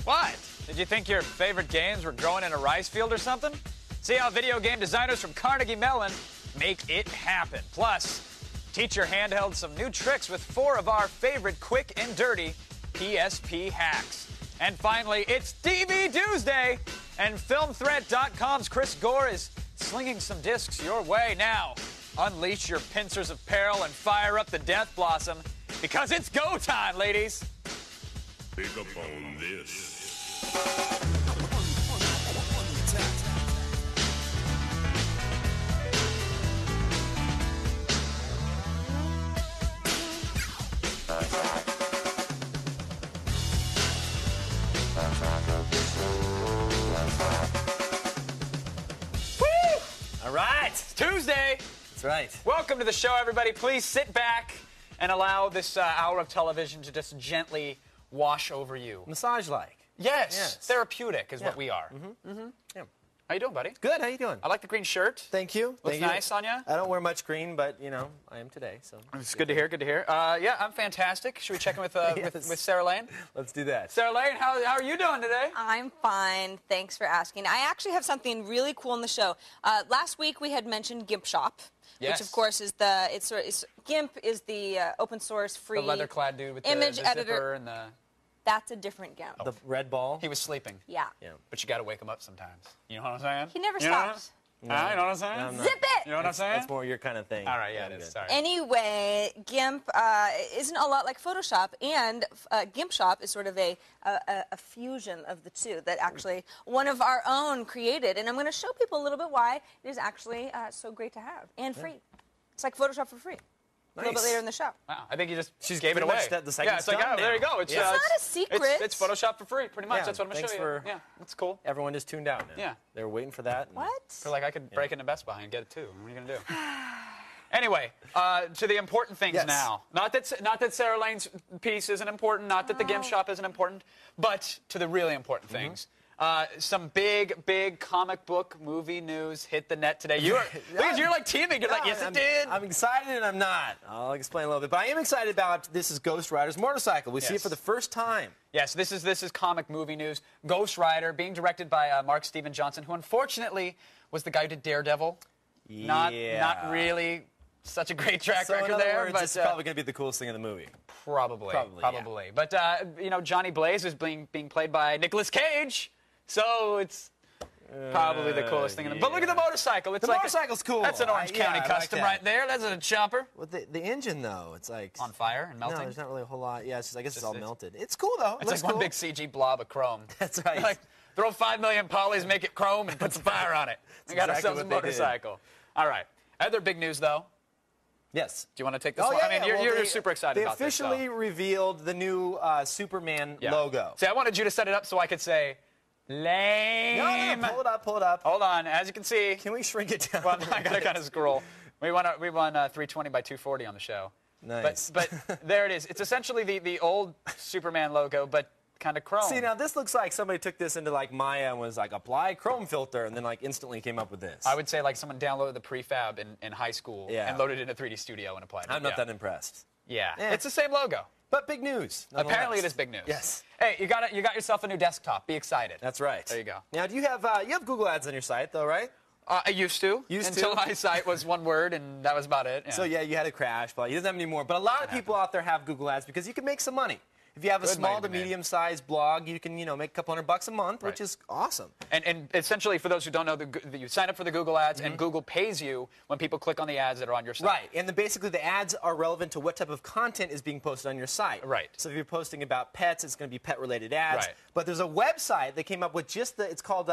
What? Did you think your favorite games were growing in a rice field or something? See how video game designers from Carnegie Mellon make it happen. Plus, teach your handheld some new tricks with 4 of our favorite quick and dirty PSP hacks. And finally, it's TV Tuesday, and FilmThreat.com's Chris Gore is slinging some discs your way now. Unleash your pincers of peril and fire up the Death Blossom, because it's go time, ladies. Pick up on this. All right, it's Tuesday. That's right. Welcome to the show, everybody. Please sit back and allow this hour of television to just gently wash over you. Massage-like. Yes. Therapeutic is what we are. Yeah. How you doing, buddy? Good. How you doing? I like the green shirt. Thank you. Looks Thank you. nice on you. I don't wear much green, but you know I am today. So It's good to hear. Good to hear. Yeah, I'm fantastic. Should we check in with Yes. with Sarah Lane? let's do that. Sarah Lane, how are you doing today? I'm fine. Thanks for asking. I actually have something really cool in the show. Last week we had mentioned GIMP Shop, Yes. which of course is GIMP is the open source free The leather-clad dude with image the editor. zipper and the... That's a different GIMP. The red ball. He was sleeping. Yeah. Yeah. But you got to wake him up sometimes. You know what I'm saying? He never You know stops. You know what I'm saying? No, I'm not. Zip it! You know what I'm saying? That's more your kind of thing. All right, yeah, I'm it is. good. Sorry. Anyway, GIMP isn't a lot like Photoshop, and GIMP Shop is sort of a fusion of the two that actually one of our own created. And I'm going to show people a little bit why it is actually so great to have and free. It's like Photoshop for free. A little bit Nice. later in the show. Wow, I think you just She's gave it pretty away. much the segment's yeah, it's like, done oh, there you now. go. It's, Yeah. It's not a secret. It's Photoshop for free, pretty much. Yeah, That's what I'm going to thanks show you. for- Yeah, that's cool. Everyone just tuned out now. Yeah. They were waiting for that. What? feel like I could break into Best Buy and get it too. What are you going to do? Anyway, to the important things Yes. now. Not that Sarah Lane's piece isn't important, not that the GIMP Shop isn't important, but to the really important things. Some big comic book movie news hit the net today. You're like teaming. You're like, yes, it did. I'm excited and I'm not. I'll explain a little bit. But I am excited about this is Ghost Rider's motorcycle. We see it Yes. for the first time. Yes, this is comic movie news. Ghost Rider, being directed by Mark Steven Johnson, who unfortunately was the guy who did Daredevil. Not really such a great track So in record other there, words, but it's probably going to be the coolest thing in the movie. probably. yeah. But you know, Johnny Blaze is being played by Nicolas Cage, so it's probably the coolest thing in the. But look at the motorcycle. It's The like motorcycle's cool. That's an Orange County I like custom that. right there. That's a chopper With the engine, though, it's like on fire and melting. No, there's not really a whole lot. Yeah, it's just, I guess it's all it's- melted. It's cool though. It's Looks like cool. one big CG blob of chrome. That's right. Like throw 5 million polys, make it chrome, and put some fire on it. We got exactly ourselves a what they did. motorcycle. All right. Other big news though. Yes. Do you want to take this Oh, one? yeah, I mean, yeah. Well, you're they- super excited about this. They officially revealed the new Superman Yeah. logo. See, I wanted you to set it up so I could say, lame. No, pull it up. Hold on. As you can see, Can we shrink it down? well, I got to kind of scroll. We won 320 by 240 on the show. Nice. But there it is. It's essentially the old Superman logo, but kind of chrome. See, now this looks like somebody took this into like Maya and was like, apply chrome filter, and then like instantly came up with this. I would say like someone downloaded the prefab in high school Yeah. and loaded it in a 3D studio and applied it. I'm not Yeah. that impressed. Yeah. Yeah. It's the same logo. But big news. Apparently it nonetheless. is big news. Yes. Hey, you got yourself a new desktop. Be excited. That's right. There you go. Now, do you have Google Ads on your site though, right? I used to. Until to? my site was one word, and that was about it. Yeah. So yeah, you had a crash, but he doesn't have any more. But a lot of people out there have Google Ads because you can make some money. If you have a Good small money to to be made. medium-sized blog, you can make a couple $100 a month, Right. which is awesome. And essentially, for those who don't know, you sign up for the Google ads, Mm-hmm. and Google pays you when people click on the ads that are on your site. Right, and basically the ads are relevant to what type of content is being posted on your site. Right. So if you're posting about pets, it's going to be pet-related ads. Right. But there's a website that came up with it's called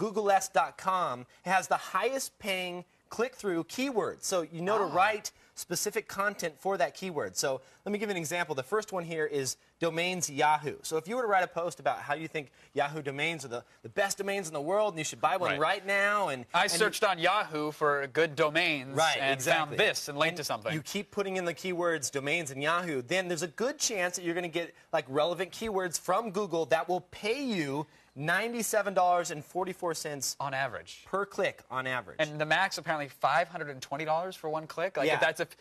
Googless.com. It has the highest paying click-through keywords. So you know to write specific content for that keyword. So let me give you an example. The first one here is domains Yahoo. So if you were to write a post about how you think Yahoo domains are the best domains in the world and you should buy one right now. I searched on Yahoo for good domains and exactly. found this and linked to something. You keep putting in the keywords domains in Yahoo, then there's a good chance that you're going to get like relevant keywords from Google that will pay you $97.44 On average. per click on average. And the max apparently $520 for one click. Like Yeah. if that's if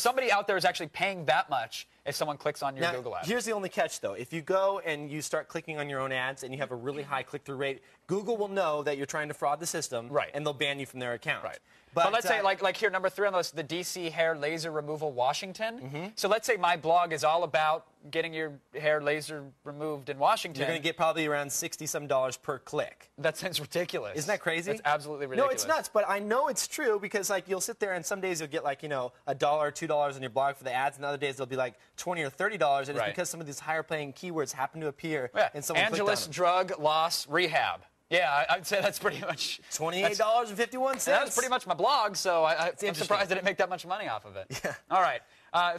somebody out there is actually paying that much if someone clicks on your Now, Google ad. here's the only catch, though. If you go and you start clicking on your own ads and you have a really high click-through rate, Google will know that you're trying to fraud the system, Right. and they'll ban you from their account. Right. But let's say, like here, number 3 on the list, the DC Hair Laser Removal Washington. Mm-hmm. So let's say my blog is all about getting your hair laser removed in Washington. You're going to get probably around $60-some per click. That sounds ridiculous. Isn't that crazy? It's absolutely ridiculous. No, it's nuts, but I know it's true because like you'll sit there and some days you'll get like, $1 or $2 on your blog for the ads, and other days they'll be like $20 or $30, and it's Right. because some of these higher paying keywords happen to appear Yeah. and someone clicked on Angeles them. Drug Loss Rehab. Yeah, I'd say that's pretty much $28.51. That's pretty much my blog, so I'm interesting. surprised I didn't make that much money off of it. Yeah. All right.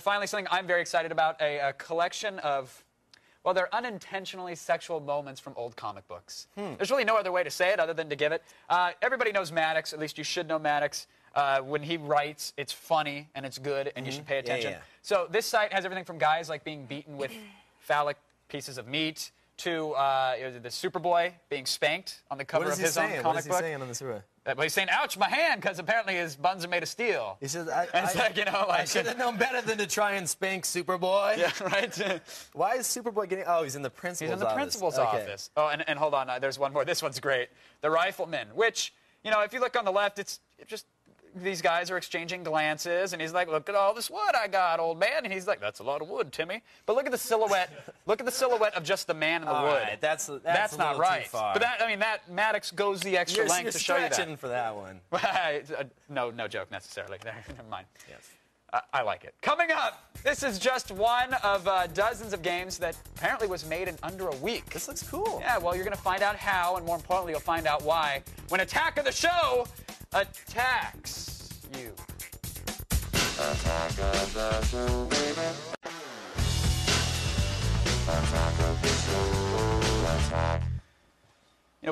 Finally, something I'm very excited about, a collection of, well, they're unintentionally sexual moments from old comic books. There's really no other way to say it other than to give it. Everybody knows Maddox, at least you should know Maddox. When he writes, it's funny and it's good, and you should pay attention. yeah. So this site has everything from guys like being beaten with phallic pieces of meat to the Superboy being spanked on the cover What of is he his saying? own What comic is he book. saying on the Superboy? Well, he's saying, ouch, my hand, because apparently his buns are made of steel. He says, It's like, I should have known better than to try and spank Superboy. Yeah, right? Why is Superboy getting... Oh, he's in the principal's office. He's in the principal's Okay. office. Oh, and hold on, there's one more. This one's great. The Rifleman, which, if you look on the left, it's just... These guys are exchanging glances, and he's like, look at all this wood I got, old man. And he's like, that's a lot of wood, Timmy. But look at the silhouette. Look at the silhouette of just the man in the All wood. right, that's a not little right. Too far. But that Maddox goes the extra You're length to show you that. stretching for that one. No joke necessarily. Never mind. Yes. I like it. Coming up, this is just one of dozens of games that apparently was made in under a week. This looks cool. Yeah, well, you're going to find out how, and more importantly, you'll find out why when Attack of the Show attacks you.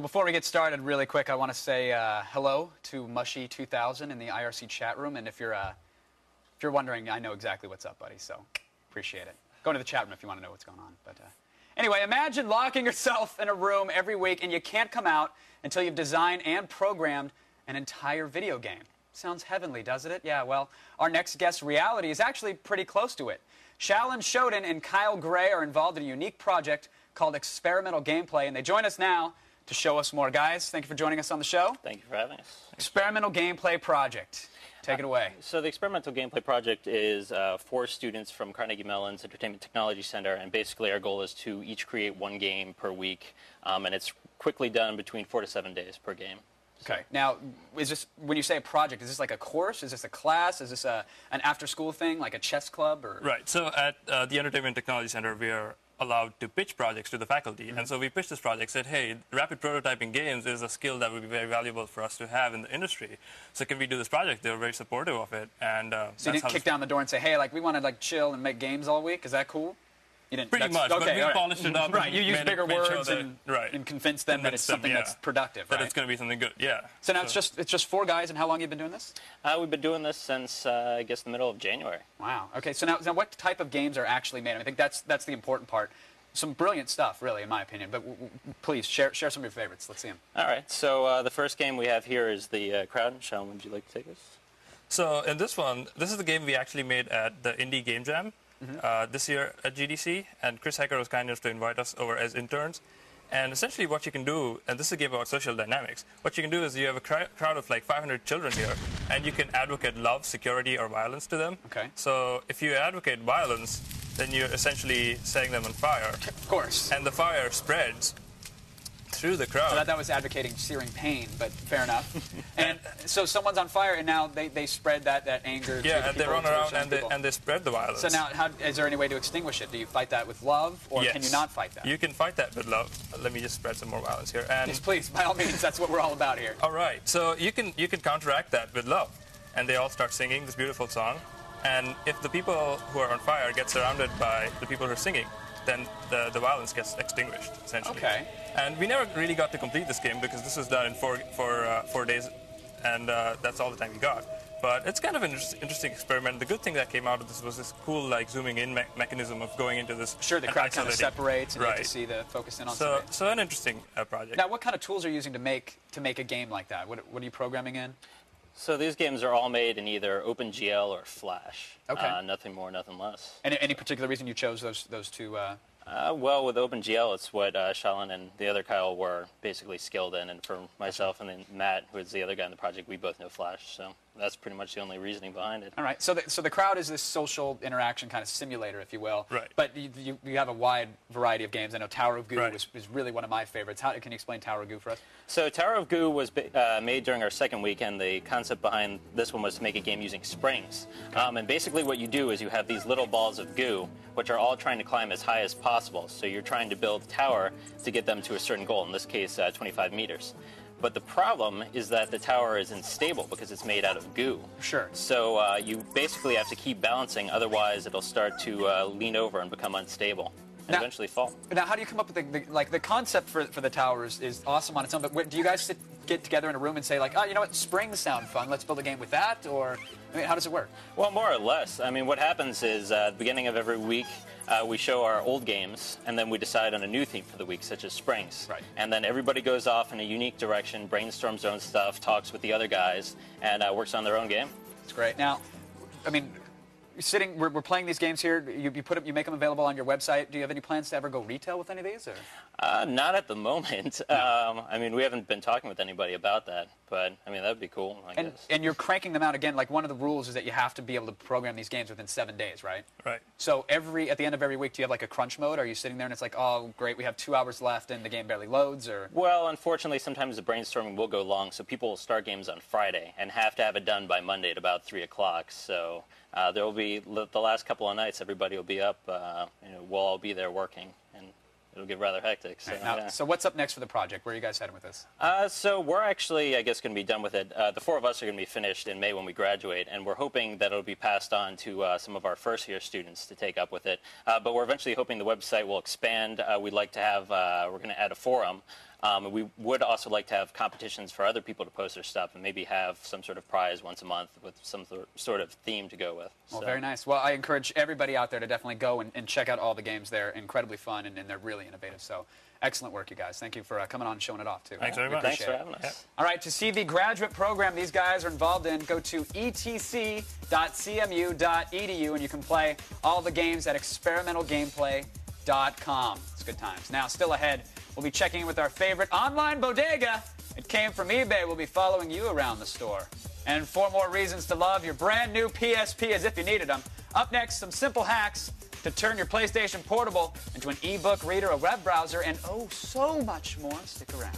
Before we get started, really quick, I want to say hello to Mushy2000 in the IRC chat room, and if you're wondering, I know exactly what's up, buddy, so appreciate it. Go into the chat room if you want to know what's going on. But anyway, imagine locking yourself in a room every week, and you can't come out until you've designed and programmed an entire video game. Sounds heavenly, doesn't it? Yeah, well, our next guest's reality is actually pretty close to it. Shalyn Shoden and Kyle Gray are involved in a unique project called Experimental Gameplay, and they join us now to show us more. Guys, thank you for joining us on the show. Thank you for having us. Experimental Gameplay Project. Take it away. So the Experimental Gameplay Project is 4 students from Carnegie Mellon's Entertainment Technology Center, and basically our goal is to each create 1 game per week, and it's quickly done between 4 to 7 days per game. Okay. Now, is this, when you say a project, is this like a course? Is this a class? Is this an after-school thing, like a chess club? Or? Right. So at the Entertainment Technology Center, we are allowed to pitch projects to the faculty. And so we pitched this project, said, hey, rapid prototyping games is a skill that would be very valuable for us to have in the industry. So can we do this project? They were very supportive of it. And so you didn't kick down the door and say, hey, we want to chill and make games all week? Is that cool? You didn't. Pretty much, okay, but we polished it up. Right, you used bigger words and convinced them that it's Convinced them, something that's productive, that right? it's going to be something good, yeah. So now it's just 4 guys, and how long have you been doing this? We've been doing this since, I guess, the middle of January. Wow. Okay, so now what type of games are actually made? I think that's the important part. Some brilliant stuff, really, in my opinion. But please, share some of your favorites. Let's see them. All right, so the first game we have here is the Crowd. Sean, would you like to take this? So in this one, this is the game we actually made at the Indie Game Jam this year at GDC, and Chris Hecker was kind enough to invite us over as interns. And essentially what you can do, and this is a game about social dynamics, what you can do is you have a crowd of 500 children here, and you can advocate love, security, or violence to them. Okay. So if you advocate violence, then you're essentially setting them on fire. Of course. And the fire spreads through the crowd. I thought that was advocating searing pain, but fair enough. And so someone's on fire, and now they spread that anger. Yeah, to and the they people, run around and they spread the violence. So now, is there any way to extinguish it? Do you fight that with love, or can you not fight that? You can fight that with love. Let me just spread some more violence here. And yes, please, by all means, that's what we're all about here. All right, so you can counteract that with love, and they all start singing this beautiful song. And if the people who are on fire get surrounded by the people who are singing, then the violence gets extinguished, essentially. Okay. And we never really got to complete this game because this was done in 4 days, and that's all the time we got. But it's kind of an interesting experiment. The good thing that came out of this was this cool, like, zooming in mechanism of going into this. Sure, the and crowd kind of isolating. separates, and you Right. get to see the focus in on So, something. so an interesting project. Now, what kind of tools are you using to make a game like that? What are you programming in? So these games are all made in either OpenGL or Flash. Okay. Nothing more, nothing less. Any particular reason you chose those two? Well, with OpenGL, it's what Shalin and the other Kyle were basically skilled in, and for myself and then Matt, who is the other guy in the project, we both know Flash, so that's pretty much the only reasoning behind it. All right. So the crowd is this social interaction kind of simulator, if you will. Right. But you have a wide variety of games. I know Tower of Goo Right. was really one of my favorites. Can you explain Tower of Goo for us? So Tower of Goo was made during our second week, and the concept behind this one was to make a game using springs. And basically what you do is you have these little balls of goo, which are all trying to climb as high as possible. So you're trying to build a tower to get them to a certain goal, in this case 25 meters. But the problem is that the tower is unstable because it's made out of goo. Sure. So you basically have to keep balancing, otherwise it'll start to lean over and become unstable and Now- eventually fall. Now, how do you come up with the concept for the towers is awesome on its own, but do you guys get together in a room and say, like, oh, you know what, springs sound fun, let's build a game with that? Or, I mean, how does it work? Well, more or less. I mean, what happens is at the beginning of every week, we show our old games, and then we decide on a new theme for the week, such as springs. Right. And then everybody goes off in a unique direction, brainstorms their own stuff, talks with the other guys, and works on their own game. It's great. Now, I mean, we're playing these games here. You make them available on your website. Do you have any plans to ever go retail with any of these? Or? Not at the moment. I mean, we haven't been talking with anybody about that, but I mean, that would be cool, I guess. And you're cranking them out again. Like, one of the rules is that you have to be able to program these games within 7 days, right? Right. So at the end of every week, do you have like a crunch mode? Are you sitting there and it's like, oh, great, we have 2 hours left and the game barely loads? Or Well, unfortunately, sometimes the brainstorming will go long, so people will start games on Friday and have to have it done by Monday at about 3 o'clock. So there will be the last couple of nights, everybody will be up. We'll all be there working, and it'll get rather hectic. So, now, yeah. so what's up next for the project? Where are you guys heading with this? So we're actually, I guess, going to be done with it. The 4 of us are going to be finished in May when we graduate, and we're hoping that it'll be passed on to some of our first-year students to take up with it. But we're eventually hoping the website will expand. We'd like to have, we're going to add a forum. We would also like to have competitions for other people to post their stuff and maybe have some sort of prize once a month with some sort of theme to go with. Well, So- very nice. Well, I encourage everybody out there to definitely go and check out all the games. They're incredibly fun, and they're really innovative. So excellent work, you guys. Thank you for coming on and showing it off, too. Thanks very We much. Thanks appreciate for it. having us. All right, to see the graduate program these guys are involved in, go to etc.cmu.edu, and you can play all the games at experimentalgameplay.com. It's good times. Now, still ahead, we'll be checking in with our favorite online bodega. It came from eBay. We'll be following you around the store. And 4 more reasons to love your brand new PSP as if you needed them. Up next, some simple hacks to turn your PlayStation Portable into an e-book reader, a web browser, and oh, so much more. Stick around.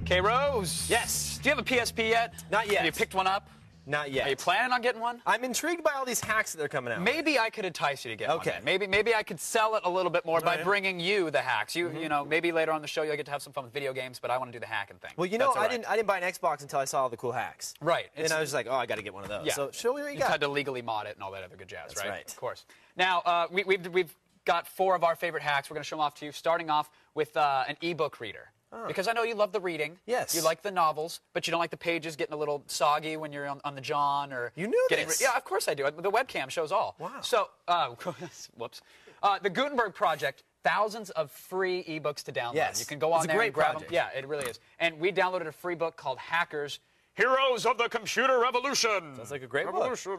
Okay, Rose. Yes. Do you have a PSP yet? Not yet. Have you picked one up? Not yet. Are you planning on getting one? I'm intrigued by all these hacks that they're coming out. Maybe I could entice you to get Okay. one. then. Maybe I could sell it a little bit more by Right. bringing you the hacks. You know, maybe later on in the show you'll get to have some fun with video games, but I want to do the hacking thing. Well, you know, That's all I right. didn't buy an Xbox until I saw all the cool hacks. Right. And I was like, oh, I got to get one of those. Yeah. So show me what you You got. had to legally mod it and all that other good jazz, That's right. Of course. Now, we've got 4 of our favorite hacks. We're going to show them off to you, starting off with an ebook reader. Because I know you love the reading. Yes. You like the novels, but you don't like the pages getting a little soggy when you're on the John or You knew getting this. Yeah, of course I do. The webcam shows all. Wow. So, whoops. The Gutenberg Project, thousands of free ebooks to download. Yes. You can go on It's a there great and grab project. them. Yeah, it really is. And we downloaded a free book called Hackers, Heroes of the Computer Revolution. Sounds like a great book. Revolution.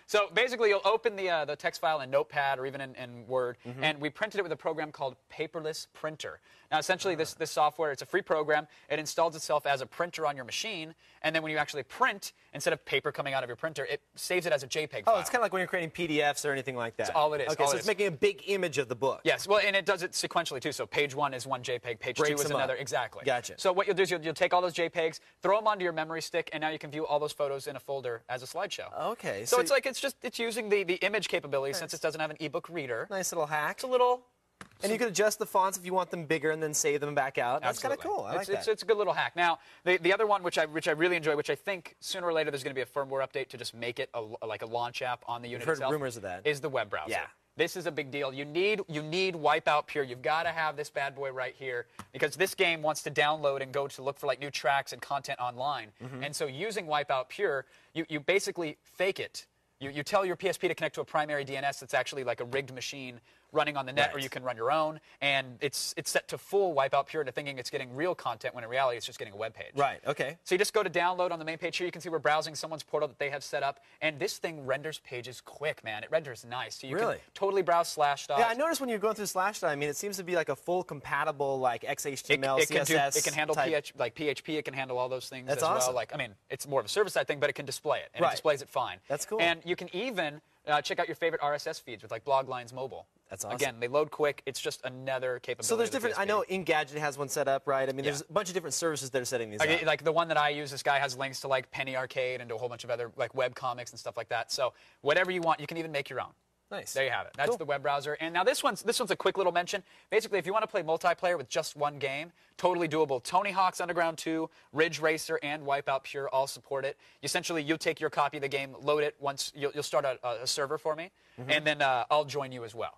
So basically, you'll open the text file in Notepad or even in Word, and we printed it with a program called Paperless Printer. Now, essentially, this software, it's a free program. It installs itself as a printer on your machine, and then when you actually print, instead of paper coming out of your printer, it saves it as a JPEG file. Oh, it's kind of like when you're creating PDFs or anything like that. That's all it is, Okay, all so it it's is. making a big image of the book. Yes, well, and it does it sequentially, too. So page 1 is one JPEG, page 2 Breaks is them up. another. Exactly. Gotcha. So what you'll do is you'll take all those JPEGs, throw them onto your memory stick, and now you can view all those photos in a folder as a slideshow. Okay. So it's using the image capability since it doesn't have an ebook reader. Nice little hack. It's a little And you can adjust the fonts if you want them bigger and then save them back out. That's kind of Absolutely. cool. I like that. It's a good little hack. Now, the other one, which I really enjoy, which I think sooner or later there's going to be a firmware update to just make it like a launch app on the unit heard itself. rumors of that. Is the web browser. Yeah. This is a big deal. You need Wipeout Pure. You've got to have this bad boy right here because this game wants to download and go to look for like new tracks and content online. And so using Wipeout Pure, you basically fake it. You tell your PSP to connect to a primary DNS that's actually like a rigged machine running on the net, or you can run your own, and it's set to full Wipeout Pure to thinking it's getting real content when in reality it's just getting a web page. Right, okay. So you just go to download on the main page here. You can see we're browsing someone's portal that they have set up, and this thing renders pages quick, man. It renders nice. So you can totally browse Slashdot. Yeah, I noticed when you're going through Slashdot, I mean, it seems to be like a full compatible like XHTML, CSS. It can handle type. PHP. It can handle all those things That's as awesome. well. Like, I mean, it's more of a server-side thing, but it can display it, and it displays it fine. That's cool. And you can even check out your favorite RSS feeds with like Bloglines Mobile. That's awesome. Again, they load quick. It's just another capability. So there's of the different. PSP. I know Engadget has one set up, right? I mean, there's a bunch of different services that are setting these up. Like the one that I use, this guy has links to like Penny Arcade and to a whole bunch of other like web comics and stuff like that. So whatever you want, you can even make your own. Nice. There you have it. That's the web browser. And now this one's a quick little mention. Basically, if you want to play multiplayer with just one game, totally doable. Tony Hawk's Underground 2, Ridge Racer, and Wipeout Pure all support it. Essentially, you take your copy of the game, load it once. You'll start a server for me, and then I'll join you as well.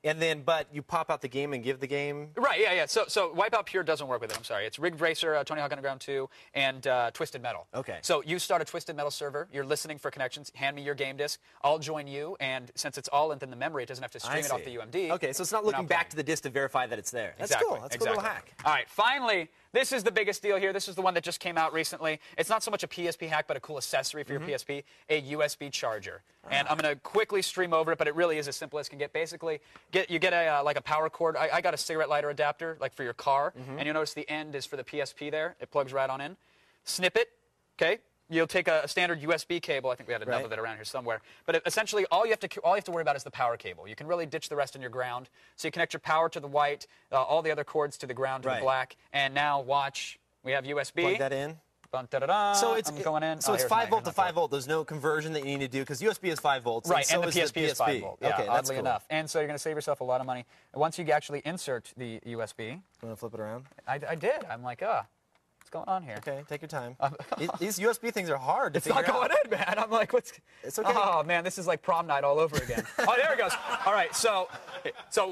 And then, but you pop out the game and give the game. Right, yeah. So Wipeout Pure doesn't work with it. I'm sorry. It's Rig Racer, Tony Hawk Underground 2, and Twisted Metal. Okay. So you start a Twisted Metal server. You're listening for connections. Hand me your game disc. I'll join you. And since it's all within the memory, it doesn't have to stream it off the UMD. Okay, so it's not looking back to the disc to verify that it's there. That's Exactly. cool. That's a cool little hack. All right, finally, this is the biggest deal here. This is the one that just came out recently. It's not so much a PSP hack, but a cool accessory for your PSP, a USB charger. And I'm going to quickly stream over it, but it really is as simple as can get. Basically, you get a like a power cord. I got a cigarette lighter adapter, like for your car, and you'll notice the end is for the PSP there. It plugs right on in. Snip it, okay? You'll take a standard USB cable. I think we had enough of it around here somewhere. But essentially, all you have to worry about is the power cable. You can really ditch the rest in your ground. So you connect your power to the white, all the other cords to the ground to the black. And now watch, we have USB. Plug that in. So it's going in. So it's 5 volt to 5 volt. There's no conversion that you need to do because USB is 5 volts. Right, and so the PSP is 5 volt. Yeah, okay, that's oddly cool. enough. And so you're going to save yourself a lot of money. Once you actually insert the USB. You want to flip it around? I did. I'm like, what's going on here? Okay, take your time. These USB things are hard to figure out. It's not going in, man. I'm like, what's... It's okay. Oh, man, this is like prom night all over again. Oh, there it goes. All right, so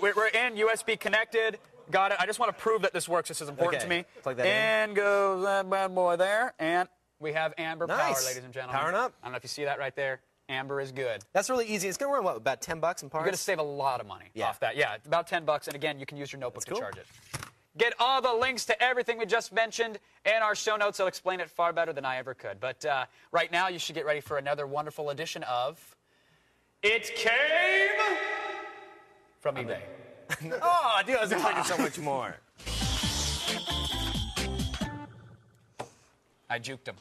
we're in, USB connected. Got it. I just want to prove that this works. This is important to me. Plug that in. And goes that bad boy there. And we have Amber power, Nice. ladies and gentlemen. Powering up. I don't know if you see that right there. Amber is good. That's really easy. It's going to run, what, about $10 in parts? You're going to save a lot of money off that. Yeah, it's about $10. And again, you can use your notebook to charge it. Get all the links to everything we just mentioned in our show notes. They'll explain it far better than I ever could. But right now, you should get ready for another wonderful edition of It Came from eBay. Oh, dude, I was expecting so much more. I juked him.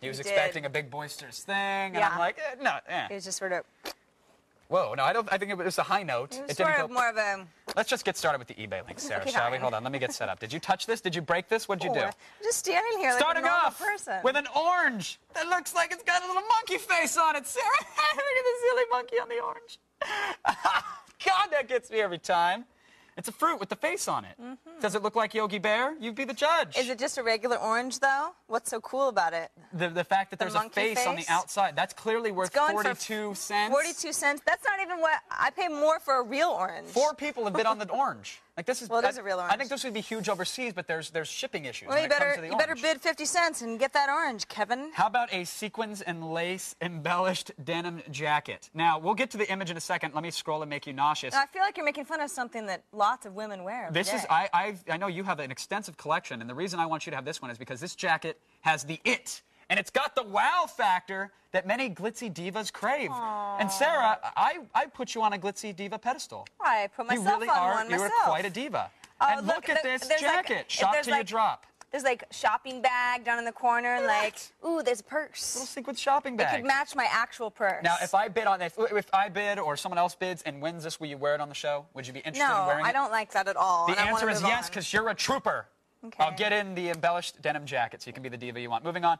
He was expecting a big boisterous thing, and I'm like, no. It was just sort of... Whoa, no, I think it was a high note. It was sort of more of a... Let's just get started with the eBay link, Sarah, Okay, shall we? fine. Hold on, let me get set up. Did you touch this? Did you break this? What'd you do? I'm just standing here like Starting a normal off person. with an orange that looks like it's got a little monkey face on it, Sarah. Look at the silly monkey on the orange. God, that gets me every time. It's a fruit with the face on it. Does it look like Yogi Bear? You be the judge. Is it just a regular orange, though? What's so cool about it? The fact that there's a monkey face on the face? outside, that's clearly worth going for 42 cents. 42 cents? That's not even what... I pay more for a real orange. 4 people have bid on the orange. Like this is. Well, it is a real I orange. think this would be huge overseas, but there's shipping issues. Well, when you it comes to better the better orange. bid 50 cents and get that orange, Kevin. How about a sequins and lace embellished denim jacket? Now, we'll get to the image in a second. Let me scroll and make you nauseous. Now, I feel like you're making fun of something that lots of women wear. every This is, day. I know you have an extensive collection, and the reason I want you to have this one is because this jacket has the it, and it's got the wow factor that many glitzy divas crave. Aww. And Sarah, I put you on a glitzy diva pedestal. I put myself You really on are, one you myself. are quite a diva. Oh, and look at this there's jacket. Like, Shop there's till you like- drop. There's like shopping bag down in the corner, and like, ooh, there's a purse. Little sequin shopping bag. It could match my actual purse. Now, if I bid on if I bid or someone else bids and wins this, will you wear it on the show? Would you be interested in No, wearing it? I don't like that at all. The and I wanna answer is move yes, on. because you're a trooper. Okay. I'll get in the embellished denim jacket so you can be the diva you want. Moving on,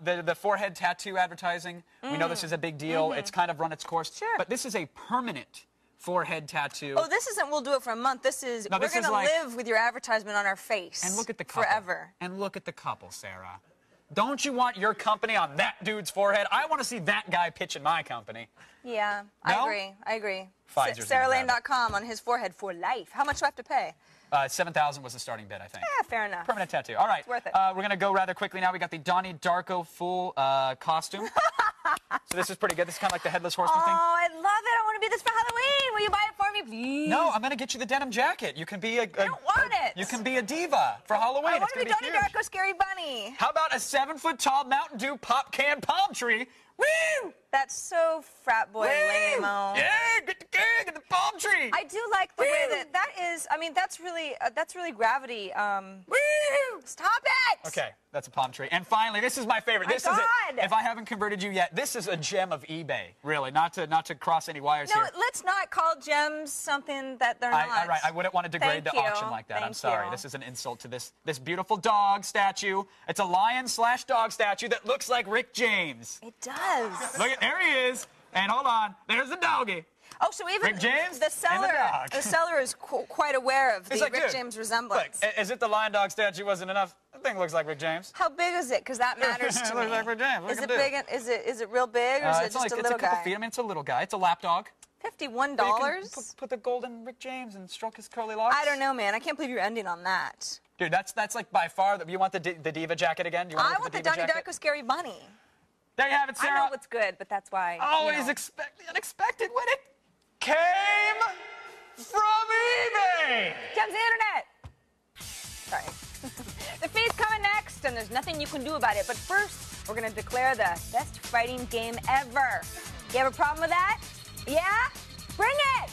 the forehead tattoo advertising. We know this is a big deal. It's kind of run its course. Sure. But this is a permanent forehead tattoo. Oh, this isn't we'll do it for a month. This is No, we're this is going to like- live with your advertisement on our face. And look at the couple. Forever. And look at the couple, Sarah. Don't you want your company on that dude's forehead? I want to see that guy pitching my company. Yeah, No? I agree. Pfizer's SarahLane.com on his forehead for life. How much do I have to pay? $7,000 was the starting bid, I think. Yeah, fair enough. Permanent tattoo. All right. It's worth it. We're going to go rather quickly now. We got the Donnie Darko full costume. So this is pretty good. This is kind of like the Headless Horseman Oh, thing. I love it. I want to be this for Halloween. Will you buy it for me, please? No, I'm going to get you the denim jacket. You can be a... I don't want it. You can be a diva for Halloween. I want It's to be gonna Donnie huge. Darko Scary Bunny. How about a 7-foot-tall Mountain Dew pop can palm tree? Woo! That's so frat boy Woo! lame-o. Yeah, get the keg and the palm tree. I do like the way Woo! that is. I mean, that's really Gravity. Woo! Stop it. Okay, that's a palm tree. And finally, this is my favorite. My This is it. God. If I haven't converted you yet, this is a gem of eBay. Really, not to cross any wires No, here. let's not call gems something that they're not. I wouldn't want to degrade Thank the you. auction like that. I'm Thank sorry. you. This is an insult to this beautiful dog statue. It's a lion/dog statue that looks like Rick James. It does. Look at there he is. And hold on, there's the doggy. Oh, so even Rick James the and the seller, dog. is quite aware of the He's like, Rick dude, James Look, resemblance. as if the lion dog statue wasn't enough, the thing looks like Rick James. How big is it? Because that matters It to looks me. like Rick James. Look Is at it him, big? dude. Is it real big, or is it It's just like, a it's little a couple guy? feet. I mean, it's a little guy. It's a lap dog. $51. So you can put the golden Rick James and stroke his curly locks. I don't know, man. I can't believe you're ending on that. Dude, that's like by far. You want the diva jacket again? You I look want at the diva Donnie jacket? Darko Scary Bunny. There you have it, I Sarah. know what's good, but that's why. Always expect the unexpected when it came from eBay. Gems the internet. Sorry. The feed's coming next, and there's nothing you can do about it. But first, we're going to declare the best fighting game ever. You have a problem with that? Yeah? Bring it!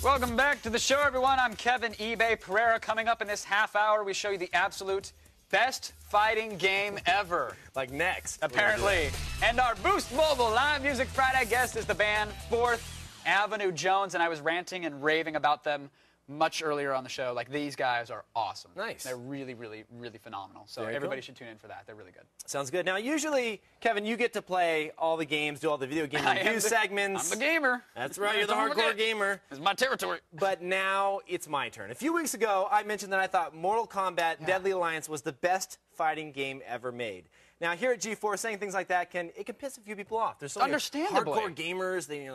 Welcome back to the show, everyone. I'm Kevin eBay Pereira. Coming up in this half hour, we show you the absolute best fighting game ever. Like next. Apparently. And our Boost Mobile Live Music Friday guest is the band Fourth Avenue Jones, and I was ranting and raving about them much earlier on the show. Like, these guys are awesome. Nice. They're really, really, really phenomenal. So Very everybody cool. should tune in for that. They're really good. Sounds good. Now, usually, Kevin, you get to play all the games, do all the video game I am review the- segments. I'm the gamer. That's right, you're the Don't hardcore forget. gamer. It's my territory. But now it's my turn. A few weeks ago, I mentioned that I thought Mortal Kombat Deadly Alliance was the best fighting game ever made. Now, here at G4, saying things like that can piss a few people off. There's so many Understandably. hardcore gamers. They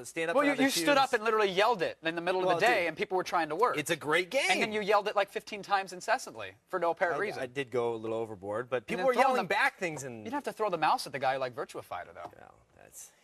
stand up. Well, for you stood up and and literally yelled it in the middle of Well, the day, dude, and people were trying to work. it's a great game. And then you yelled it like 15 times incessantly for no apparent reason. I did go a little overboard, but people then were throwing yelling the- back things and. You don't have to throw the mouse at the guy like Virtua Fighter, though. Well,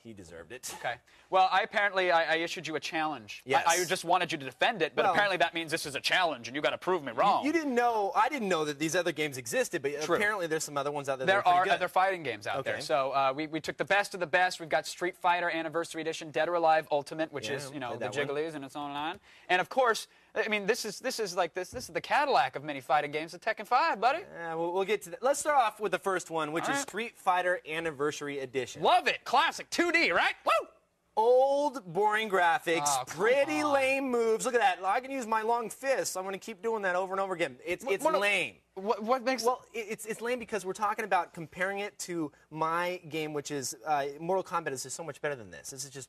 he deserved it. Okay. Well, I issued you a challenge. Yes. I just wanted you to defend it, but Well- apparently that means this is a challenge, and you got to prove me wrong. You didn't know. I didn't know that these other games existed, but True. apparently there's some other ones out there. There that are are pretty good. other fighting games out there. Okay. So we took the best of the best. We've got Street Fighter Anniversary Edition, Dead or Alive Ultimate, which Yeah, is the played that one. Jigglies and its own line. And of course, I mean this is the Cadillac of many fighting games, the Tekken 5, buddy. We'll get to that. Let's start off with the first one, which All is right. Street Fighter Anniversary Edition. Love it. Classic 2D, right? Woo! Old, boring graphics, Oh, come pretty on. lame moves. Look at that. I can use my long fists. I'm going to keep doing that over and over again. It's lame. What makes Well, it's lame because we're talking about comparing it to my game, which is Mortal Kombat is just so much better than this. This is just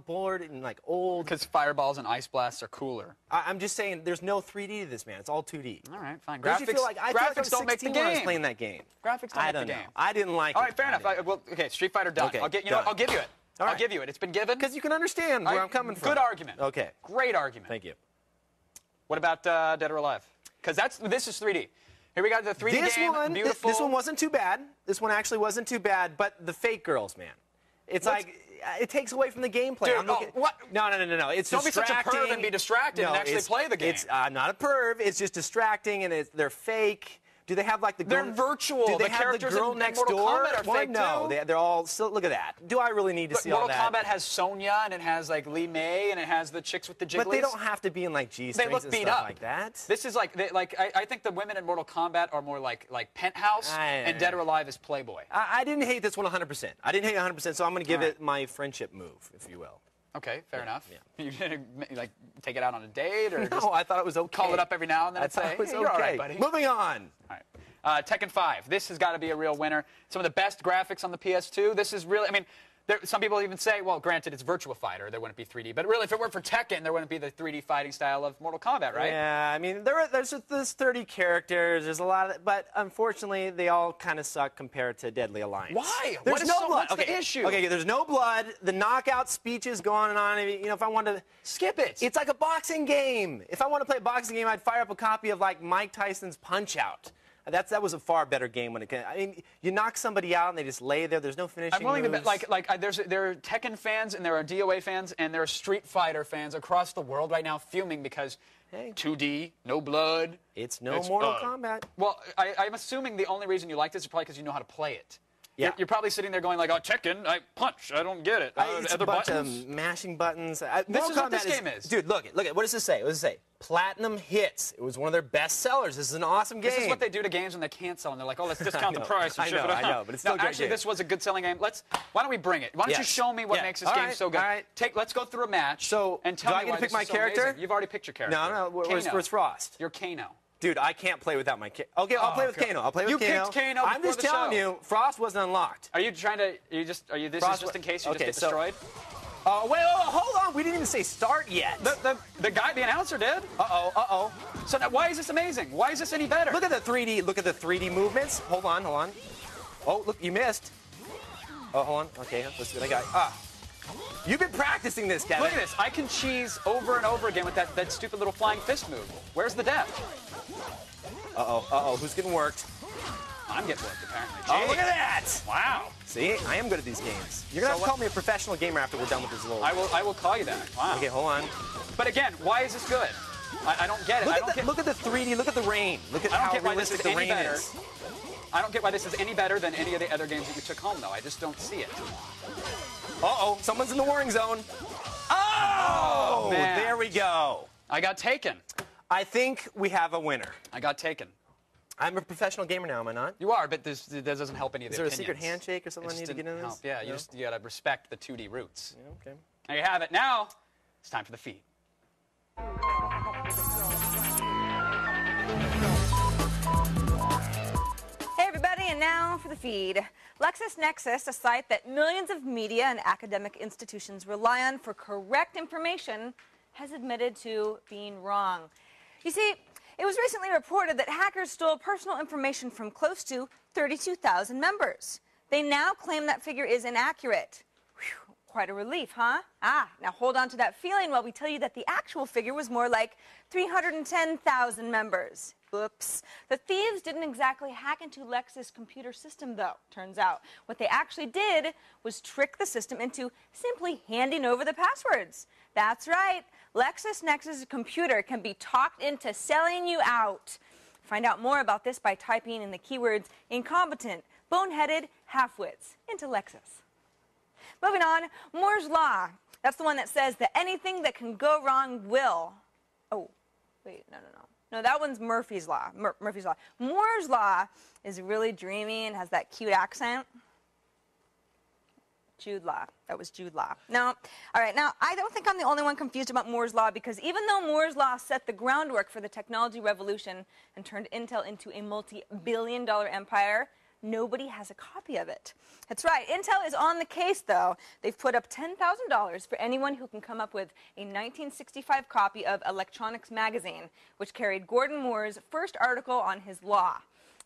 bored and like old. Because fireballs and ice blasts are cooler. I'm just saying there's no 3D to this, man. It's all 2D. All right, fine. Don't you feel like I graphics was don't make the 16 when I was game. playing that game? Graphics don't I make don't the know. game. I didn't like All it. right, fair enough. Okay, Street Fighter done. Okay, I'll give you done. I'll give you it. All I'll right. give you it. It's been given. Because you can understand All where right, I'm coming from. Good argument. Okay. Great argument. Thank you. What about Dead or Alive? Because this is 3D. Here we got the 3D game. Beautiful. This one wasn't too bad. This one actually wasn't too bad, but the fake girls, man. It's What's- like it takes away from the gameplay. Dude, I'm looking, what? No. It's Don't be such a distracting. perv and be distracted and actually it's- play the game. I'm not a perv. It's just distracting, and they're fake. Do they have like the They're girl? virtual. Do they The have the characters girl in next Mortal door? Kombat are Well, fake, no, too. they're all. So look at that. Do I really need to see all Mortal that? Kombat has Sonya, and it has like Li Mei, and it has the chicks with the jigglies. But they don't have to be in like G strings They look and beat stuff up like that. This is like, I think the women in Mortal Kombat are more like Penthouse, and Dead or Alive is Playboy. I didn't hate this one 100%. I didn't hate it 100%, so I'm going to give it my friendship move, if you will. Okay, fair enough. yeah. You gonna like take it out on a date, or No, just I thought it was okay. call it up every now and then I and thought say, it was hey, okay. you're all right, buddy. Moving on. All right. Tekken 5. This has got to be a real winner. Some of the best graphics on the PS2. This is really, I mean, some people even say, well, granted, it's Virtua Fighter. There wouldn't be 3D. But really, if it weren't for Tekken, there wouldn't be the 3D fighting style of Mortal Kombat, right? Yeah, I mean, there's 30 characters. There's a lot of, but unfortunately, they all kind of suck compared to Deadly Alliance. Why? There's What is no so- blood. what's the issue? Okay, there's no blood. The knockout speeches go on and on. You know, if I wanted to Skip it. it's like a boxing game. If I want to play a boxing game, I'd fire up a copy of like Mike Tyson's Punch-Out. That was a far better game when it came. I mean, you knock somebody out and they just lay there. There's no finishing I'm willing to moves. bet, there are Tekken fans and there are DOA fans and there are Street Fighter fans across the world right now fuming because 2D, no blood. It's no Mortal uh, Kombat. Well, I'm assuming the only reason you like this is probably because you know how to play it. Yeah. You're probably sitting there going like, oh, Tekken, I punch. I don't get it. It's a Other bunch buttons? of mashing buttons. This Mortal is what Kombat this game is. Dude, look. What does this say? What does it say? Platinum hits. It was one of their best sellers. This is an awesome game. This is what they do to games when they can't sell them. They're like, oh, let's discount the know. price. And I ship know, it out. I know, but it's still a great actually, game. this was a good selling game. Why don't we bring it? Why don't you Yes. show me what Yeah. makes this All game right, so good? all right. Let's go through a match. So, and tell do I me get why to pick this my is so character? amazing. You've already picked your character. No. Where's Kano. Frost? You're Kano. Dude, I can't play without my Kano. Okay, I'll play with God. Kano. I'll play with You Kano. picked Kano I'm before just the telling show. you, Frost wasn't unlocked. Are you trying to? This Frost is just in case you okay, just get so- destroyed. Wait, hold on. We didn't even say start yet. The guy, the announcer, did. Uh-oh. So now, why is this amazing? Why is this any better? Look at the 3D. Look at the 3D movements. Hold on. Oh, look, you missed. Oh, hold on. Okay, let's see what I got. You've been practicing this, Kevin. Look at this. I can cheese over and over again with that stupid little flying fist move. Where's the depth? Uh-oh. Who's getting worked? I'm getting worked, apparently. Oh, Gee. look at that. Wow. See, I am good at these games. You're going to have to call me a professional gamer after we're done with this little... I will call you that. Wow. Okay, hold on. But again, why is this good? I don't get it. Look at the 3D. Look at the rain. Look at I don't how get why this realistic is the any rain better. is. I don't get why this is any better than any of the other games that you took home, though. I just don't see it. Uh-oh, someone's in the warring zone. Oh, man. There we go. I got taken. I think we have a winner. I got taken. I'm a professional gamer now, am I not? You are, but that doesn't help any of the Is there a opinions. secret handshake or something It I need just to get didn't in help. this? Yeah, No? you gotta respect the 2D roots. Yeah, okay. There you have it. Now, it's time for the feed. Hey everybody, and now for the feed. LexisNexis, a site that millions of media and academic institutions rely on for correct information, has admitted to being wrong. You see, it was recently reported that hackers stole personal information from close to 32,000 members. They now claim that figure is inaccurate. Whew, quite a relief, huh? Now hold on to that feeling while we tell you that the actual figure was more like 310,000 members. Oops. The thieves didn't exactly hack into Lexis' computer system, though, turns out. What they actually did was trick the system into simply handing over the passwords. That's right. LexisNexis' computer can be talked into selling you out. Find out more about this by typing in the keywords incompetent, boneheaded, half-wits into Lexis. Moving on, Moore's Law. That's the one that says that anything that can go wrong will. Oh, wait, no. No, that one's Murphy's Law. Murphy's Law. Moore's Law is really dreamy and has that cute accent. Jude Law. That was Jude Law. No. All right, now, I don't think I'm the only one confused about Moore's Law, because even though Moore's Law set the groundwork for the technology revolution and turned Intel into a multi-billion-dollar empire, nobody has a copy of it. That's right. Intel is on the case, though. They've put up $10,000 for anyone who can come up with a 1965 copy of Electronics magazine, which carried Gordon Moore's first article on his law.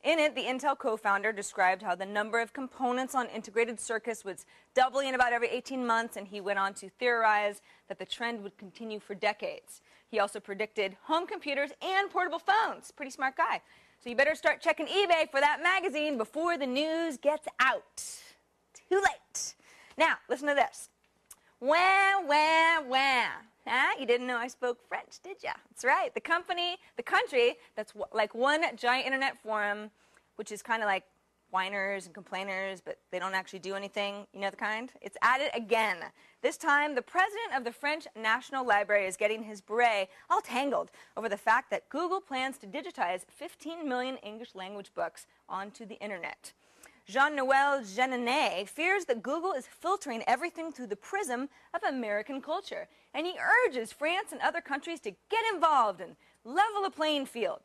In it, the Intel co-founder described how the number of components on integrated circuits was doubling about every 18 months, and he went on to theorize that the trend would continue for decades. He also predicted home computers and portable phones. Pretty smart guy. So you better start checking eBay for that magazine before the news gets out. Too late. Now, listen to this. Wah, wah, wah. You didn't know I spoke French, did ya? That's right. The country that's like one giant internet forum, which is kind of like whiners and complainers, but they don't actually do anything. You know the kind? It's at it again. This time, the president of the French National Library is getting his beret all tangled over the fact that Google plans to digitize 15 million English language books onto the internet. Jean-Noël Jeanneney fears that Google is filtering everything through the prism of American culture, and he urges France and other countries to get involved and level the playing field.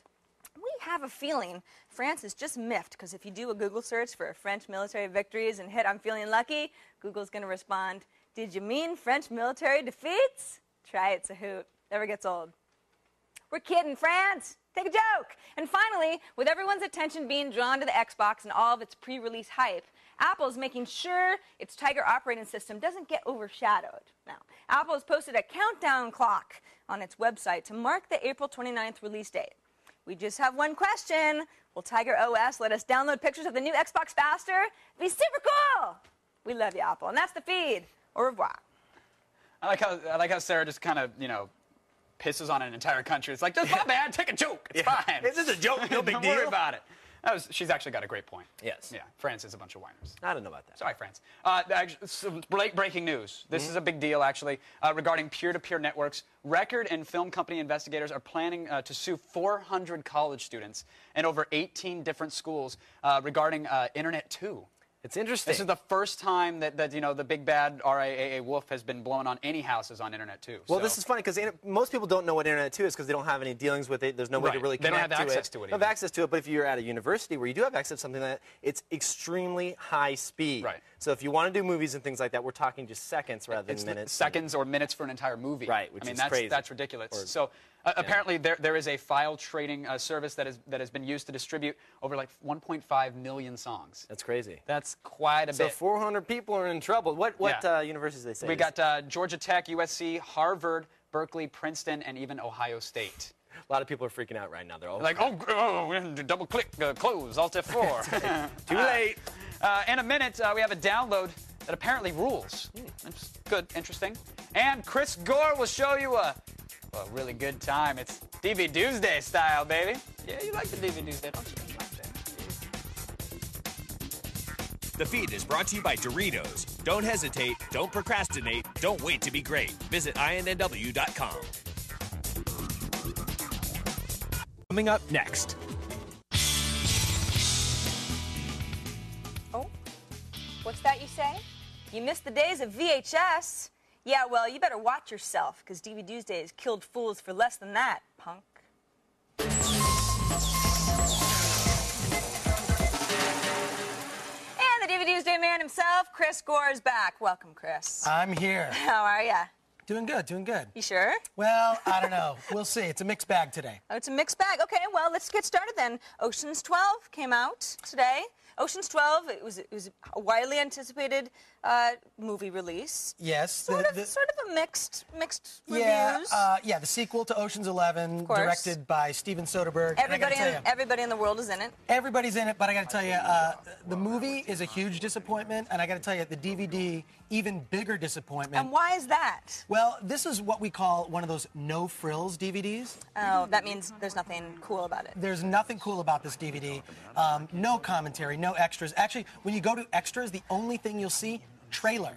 We have a feeling France is just miffed, because if you do a Google search for French military victories and hit "I'm feeling lucky," Google's going to respond, "Did you mean French military defeats?" Try it's a hoot. Never gets old. We're kidding, France. Take a joke. And finally, with everyone's attention being drawn to the Xbox and all of its pre-release hype, Apple's making sure its Tiger operating system doesn't get overshadowed. Now, Apple has posted a countdown clock on its website to mark the April 29th release date. We just have one question. Will Tiger OS let us download pictures of the new Xbox faster? It'd be super cool. We love you, Apple. And that's the feed. Au revoir. I like how Sarah just kind of, pisses on an entire country. It's like, that's not bad. Take a joke. It's fine. This is a joke. No big Don't deal. worry about it. She's actually got a great point. Yes. Yeah, France is a bunch of whiners. I don't know about that. Sorry, France. Some breaking news. This is a big deal, actually, regarding peer-to-peer networks. Record and film company investigators are planning to sue 400 college students and over 18 different schools regarding Internet 2. It's interesting. This is the first time that the big bad RIAA wolf has been blown on any houses on Internet 2. Well, this is funny because most people don't know what Internet 2 is because they don't have any dealings with it. There's no way to really connect to it. They don't have access to it. They don't have access to it, but if you're at a university where you do have access to something like that, it's extremely high speed. Right. So if you want to do movies and things like that, we're talking just seconds rather than minutes. Seconds or minutes for an entire movie. Right, which is crazy. That's ridiculous. Apparently, there is a file trading service that has been used to distribute over like 1.5 million songs. That's crazy. That's quite a So bit. 400 people are in trouble. What universities they say? We got Georgia Tech, USC, Harvard, Berkeley, Princeton, and even Ohio State. A lot of people are freaking out right now. They're all like, double click, close, Alt F4. Too late. In a minute, we have a download that apparently rules. That's good, interesting. And Chris Gore will show you a really good time. It's DV Doomsday style, baby. Yeah, you like the DV Doomsday, don't you? The feed is brought to you by Doritos. Don't hesitate, don't procrastinate, don't wait to be great. Visit INNW.com. Coming up next. Oh, what's that you say? You missed the days of VHS? Yeah, well, you better watch yourself, because DV Doomsday has killed fools for less than that, punk. And the DV Doomsday man himself, Chris Gore, is back. Welcome, Chris. I'm here. How are ya? Doing good, doing good. You sure? Well, I don't know. We'll see. It's a mixed bag today. Oh, it's a mixed bag. Okay, well, let's get started then. Ocean's 12 came out today. Ocean's 12, it was a widely anticipated movie release. Yes. Sort of a mixed reviews. Yeah, the sequel to Ocean's 11, directed by Steven Soderbergh. Everybody in the world is in it. Everybody's in it, but I got to tell you, the movie is a huge disappointment, and I got to tell you, the DVD, even bigger disappointment. And why is that? Well, this is what we call one of those no-frills DVDs. Oh, that means there's nothing cool about it. There's nothing cool about this DVD. No commentary, no extras. Actually, when you go to extras, the only thing you'll see, trailer.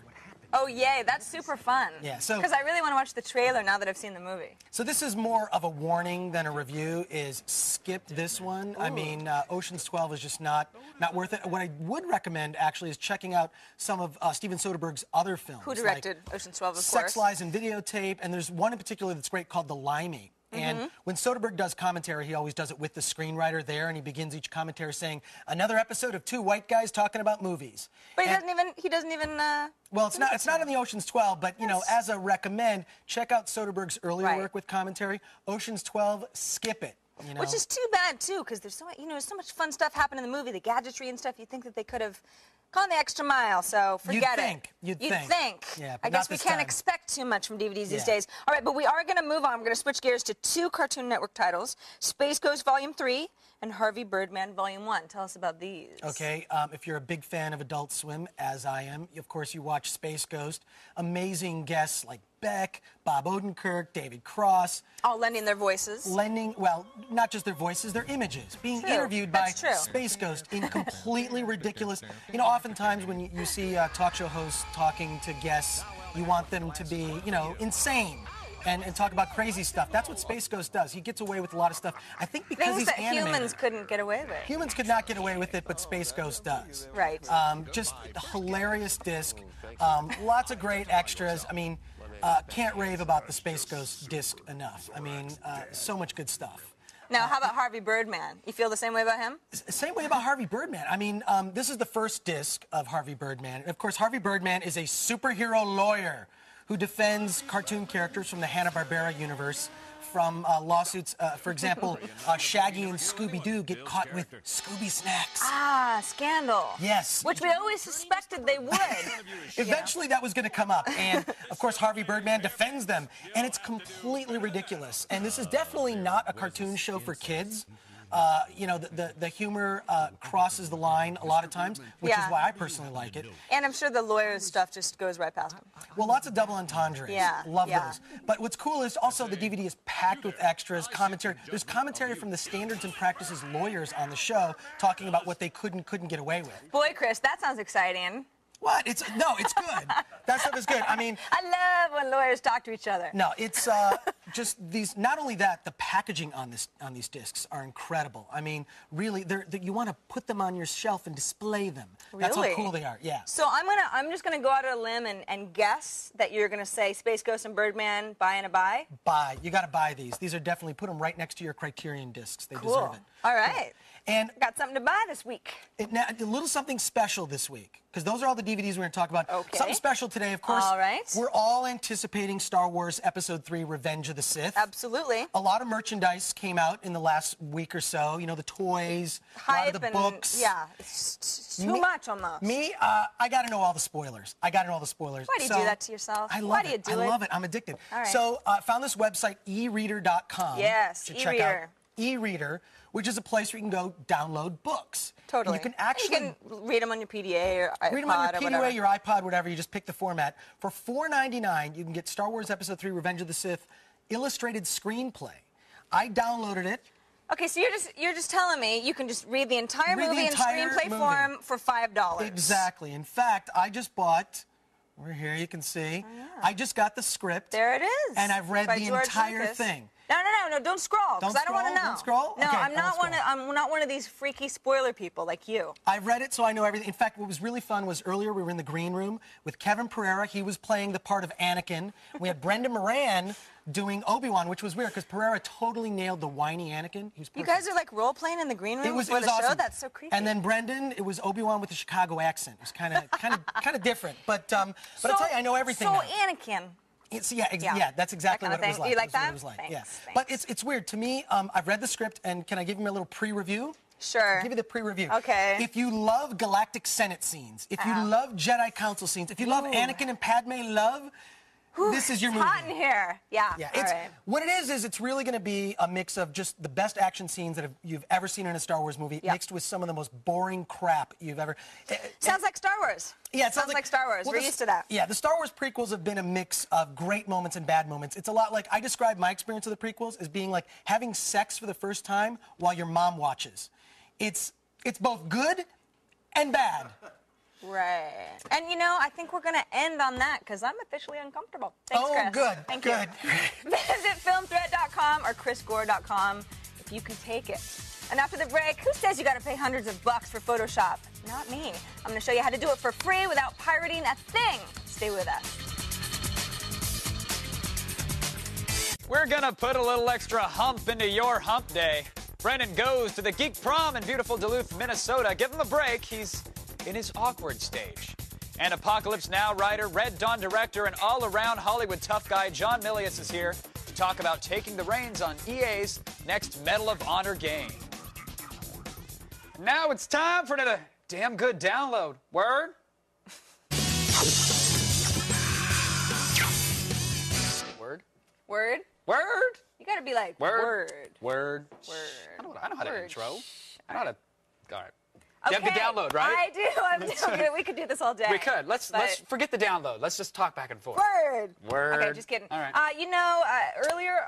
Oh, yay, that's super fun. Yeah, so... Because I really want to watch the trailer now that I've seen the movie. So this is more of a warning than a review, is skip this one. Ooh. I mean, Ocean's 12 is just not worth it. What I would recommend, actually, is checking out some of Steven Soderbergh's other films. Who directed Ocean's 12, of course? Sex, Lies, and Videotape, and there's one in particular that's great called The Limey. And when Soderbergh does commentary, he always does it with the screenwriter there, and he begins each commentary saying, "Another episode of two white guys talking about movies." But he doesn't even. Well, it's not in the Ocean's 12, but you know, as a recommend, check out Soderbergh's earlier work with commentary. Ocean's 12, skip it. You know? Which is too bad too, because there's so much fun stuff happening in the movie, the gadgetry and stuff. You think that they could have gone the extra mile, so forget it. You'd think. think. Yeah, but I guess not we this can't time. expect too much from DVDs these Yeah. days. All right, but we are going to move on. We're going to switch gears to 2 Cartoon Network titles, Space Ghost Volume 3 and Harvey Birdman Volume 1. Tell us about these. Okay, if you're a big fan of Adult Swim, as I am, of course you watch Space Ghost. Amazing guests like Beck, Bob Odenkirk, David Cross. All lending their voices. Well, not just their voices, their images. Being True. interviewed by That's true. Space Ghost in completely ridiculous... You know, oftentimes when you see talk show hosts talking to guests, you want them to be, you know, insane. And talk about crazy stuff. That's what Space Ghost does. He gets away with a lot of stuff. I think because Things he's that animated. humans couldn't get away with. Humans could not get away with it, but Space Ghost does. Right. Just a hilarious disc. Lots of great extras. I mean, can't rave about the Space Ghost disc enough. I mean, so much good stuff. Now, how about Harvey Birdman? You feel the same way about him? Same way about Harvey Birdman. I mean, this is the first disc of Harvey Birdman. And of course, Harvey Birdman is a superhero lawyer who defends cartoon characters from the Hanna-Barbera universe from lawsuits. For example, Shaggy and Scooby-Doo get caught with Scooby snacks. Ah, Scandal. Yes. Which we always suspected they would. Eventually, that was going to come up. And, of course, Harvey Birdman defends them. And it's completely ridiculous. And this is definitely not a cartoon show for kids. You know, the humor crosses the line a lot of times, which is why I personally like it. And I'm sure the lawyer's stuff just goes right past him. Well, lots of double entendres. Yeah, Love yeah. those. But what's cool is also the DVD is packed with extras, commentary. There's commentary from the Standards and Practices lawyers on the show talking about what they couldn't get away with. Boy, Chris, that sounds exciting. What? It's good. That stuff is good. I mean, I love when lawyers talk to each other. no, it's just these. Not only that, the packaging on these discs are incredible. I mean, really, you want to put them on your shelf and display them. That's Really? how cool they are. Yeah. So I'm just gonna go out on a limb and guess that you're gonna say Space Ghost and Birdman, buy and a buy. Buy. You got to buy these. These are definitely, put them right next to your Criterion discs. They Cool. deserve it. All right. And Got something to buy this week. now, a little something special this week, because those are all the DVDs we're going to talk about. Okay. Something special today, of course. All right. We're all anticipating Star Wars Episode 3, Revenge of the Sith. Absolutely. A lot of merchandise came out in the last week or so. You know, the toys, a lot of the books. Yeah, it's too much almost. Me, I got to know all the spoilers. Why do you do that to yourself? I love Why it. do you do I it? love it. I'm addicted. All right. So I found this website, ereader.com. Yes, to check out. e-reader. E-reader, which is a place where you can go download books. Totally. And you can actually... You can read them on your PDA or iPod read them on your or PDA, whatever. your iPod, whatever. You just pick the format. For $4.99, you can get Star Wars Episode 3, Revenge of the Sith, illustrated screenplay. I downloaded it. Okay, so you're just telling me you can just read the entire Read the movie entire in screenplay movie. form for $5. Exactly. In fact, I just bought... We're here, you can see. I just got the script. There it is. And I've read By the George entire Lucas. thing. No, don't scroll, because I don't want to know. Don't scroll? No, Okay, I'm not don't scroll. I'm not one of these freaky spoiler people like you. I've read it, so I know everything. In fact, what was really fun was earlier we were in the green room with Kevin Pereira. He was playing the part of Anakin. We had Brenda Moran doing Obi-Wan, which was weird because Pereira totally nailed the whiny Anakin. He was You perfect. guys are like role playing in the green room before the show. awesome. That's so creepy. And then Brendan, it was Obi-Wan with a Chicago accent. It was kind of different. But I'll tell you, I know everything So now. Anakin. Yeah, that's exactly That what kind it of was thing. like. You like That's what that? it was like. Thanks, Yeah. thanks. But it's weird to me. I've read the script, and can I give you a little pre-review? Sure. I'll give you the pre-review. Okay. If you love Galactic Senate scenes, if you love Jedi Council scenes, if you love Anakin and Padme love, this is your movie. Hot in here. Yeah. Yeah, All it's right. what it is it's really going to be a mix of just the best action scenes that you've ever seen in a Star Wars movie, mixed with some of the most boring crap you've ever. Sounds like Star Wars. Yeah, it sounds like Star Wars. We're used to that. Yeah, the Star Wars prequels have been a mix of great moments and bad moments. It's a lot like I describe my experience of the prequels as being like having sex for the first time while your mom watches. It's both good and bad. Right. And you know, I think we're going to end on that because I'm officially uncomfortable. Thanks, Chris. Good. Thank good. you. Visit filmthreat.com or chrisgore.com if you can take it. And after the break, who says you got to pay hundreds of bucks for Photoshop? Not me. I'm going to show you how to do it for free without pirating a thing. Stay with us. We're gonna put a little extra hump into your hump day. Brendan goes to the Geek Prom in beautiful Duluth, Minnesota. Give him a break. He's in his awkward stage. And Apocalypse Now writer, Red Dawn director, and all-around Hollywood tough guy John Milius is here to talk about taking the reins on EA's next Medal of Honor game. Now it's time for another damn good download. Word? Word? Word? Word? You gotta be like, Word? word. Word? I know how to Word. intro. I know how to... All right. You have the Okay, download, right? I do. We could do this all day. We could. Let's forget the download. Let's just talk back and forth. Word. Word. Okay, just kidding. All right. Earlier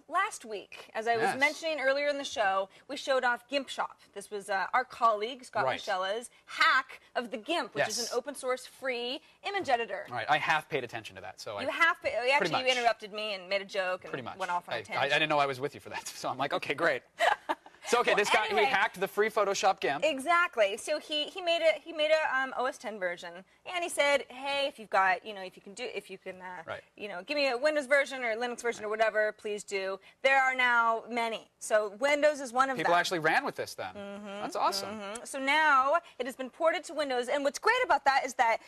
last week, as I was mentioning earlier in the show, we showed off GIMP Shop. This was our colleague Scott Michella's hack of the GIMP, which is an open source free image editor. All right. I half paid attention to that, so you you interrupted me and made a joke and went off on a tangent. I didn't know I was with you for that, so I'm like, okay, great. So okay, this guy anyway, he hacked the free Photoshop GIMP. Exactly. So he made a OS 10 version, and he said, hey, if you can give me a Windows version or Linux version or whatever, please do. There are now many. So Windows is one of them. People actually ran with this then. That's awesome. So now it has been ported to Windows, and what's great about that is that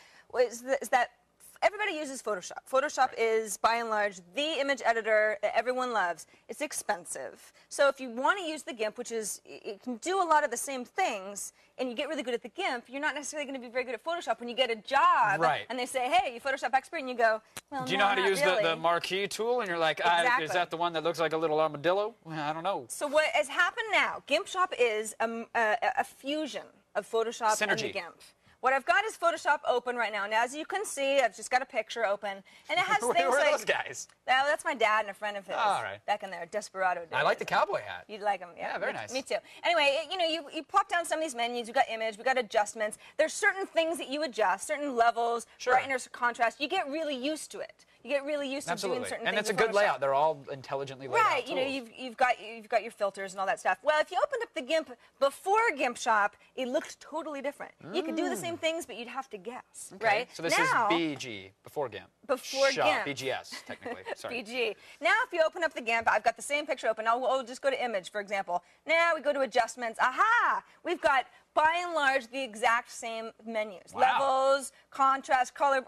everybody uses Photoshop. Photoshop is, by and large, the image editor that everyone loves. It's expensive. So if you want to use the GIMP, which is, it can do a lot of the same things, and you get really good at the GIMP, you're not necessarily going to be very good at Photoshop when you get a job. Right. And they say, hey, you Photoshop expert, and you go, well, do you know how to use really. the marquee tool? And you're like, Exactly. is that the one that looks like a little armadillo? Well, I don't know. So what has happened now, GIMP Shop is a fusion of Photoshop and the GIMP. What I've got is Photoshop open right now. Now, as you can see, I've just got a picture open, and it has things Where like... are those guys? Well, that's my dad and a friend of his. Oh, all right. Back in their Desperado days. I like the cowboy hat. You'd like them, yeah. Yeah, very nice. Me too. Anyway, you pop down some of these menus. We've got image, we've got adjustments. There's certain things that you adjust, certain levels, brightness, contrast. You get really used to it. You get really used to doing certain things. And it's a in good Photoshop. layout. They're all intelligently laid out. Right, you've got your filters and all that stuff. Well, if you opened up the GIMP before GIMP Shop, it looked totally different. You could do the same things, but you'd have to guess, right? So this is BG, before GIMP. Before Shop, GIMP. BGS, technically. Sorry. BG. Now, if you open up the GIMP, I've got the same picture open. I'll just go to image, for example. Now we go to adjustments. Aha! We've got, by and large, the exact same menus. Levels, contrast, color,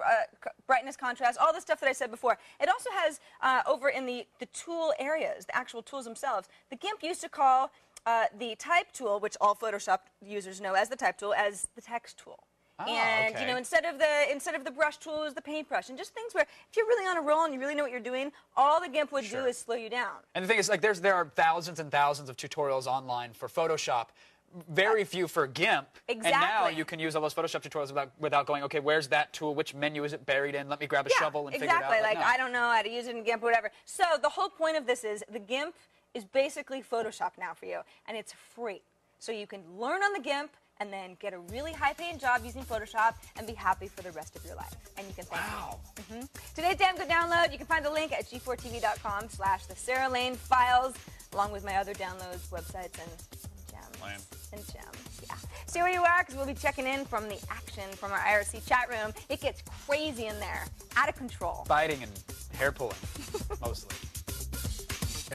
brightness, contrast, all the stuff that I said before. It also has, over in the tool areas, the actual tools themselves, the GIMP used to call the type tool, which all Photoshop users know as the type tool, as the text tool. And instead of the brush tool is the paintbrush, and just things where if you're really on a roll and you really know what you're doing, all the GIMP would do is slow you down. And the thing is, like, there are thousands and thousands of tutorials online for Photoshop. Very few for GIMP. Exactly. And now you can use all those Photoshop tutorials without going, okay, where's that tool? Which menu is it buried in? Let me grab a shovel and figure it out. Exactly. Like, I don't know how to use it in GIMP or whatever. So the whole point of this is the GIMP is basically Photoshop now for you, and it's free. So you can learn on the GIMP and then get a really high-paying job using Photoshop and be happy for the rest of your life. And you can thank me. Today's Damn Good Download, you can find the link at g4tv.com/the Sarah Lane Files, along with my other downloads, websites, and gems. And gems, yeah. Stay where you are, because we'll be checking in from the action from our IRC chat room. It gets crazy in there, out of control. Biting and hair pulling, mostly.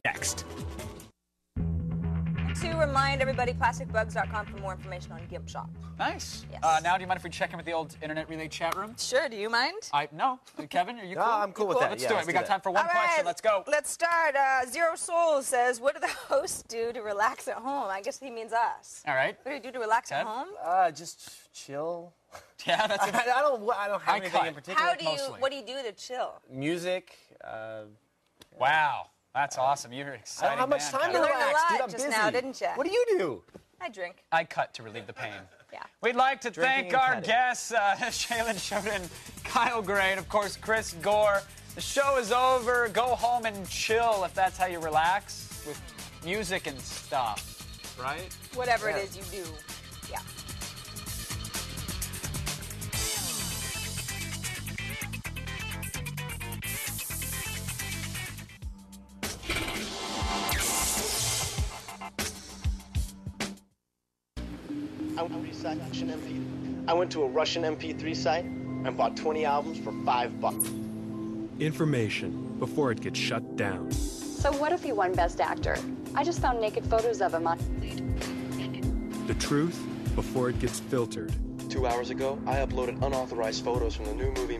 Next. To remind everybody, plasticbugs.com for more information on GIMP Shop. Nice. Yes. Now, do you mind if we check in with the old Internet Relay chat room? Sure, do you mind? No. Kevin, are you cool? I'm cool with that. Let's do it. We got time for one question. Let's go. Let's start. Zero Soul says, what do the hosts do to relax at home? I guess he means us. All right. What do you do to relax at home? Just chill. Yeah, that's it. I don't have anything in particular. What do you do to chill? Music. Wow. That's awesome. You're excited. I don't have much time to You learned relax, a lot dude. I'm just busy. now, didn't you? What do you do? I drink. I cut to relieve the pain. Yeah. We'd like to Drinking thank and our cutting. guests, Shaylin Shoden, Kyle Gray, and of course, Chris Gore. The show is over. Go home and chill if that's how you relax with music and stuff, right? Whatever it is you do. Yeah. I went to a Russian MP3 site and bought 20 albums for $5. Information before it gets shut down. So what if he won Best Actor? I just found naked photos of him on... The truth before it gets filtered. 2 hours ago, I uploaded unauthorized photos from the new movie...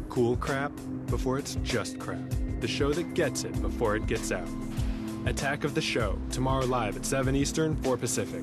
Cool crap before it's just crap. The show that gets it before it gets out. Attack of the Show, tomorrow live at 7 Eastern, 4 Pacific.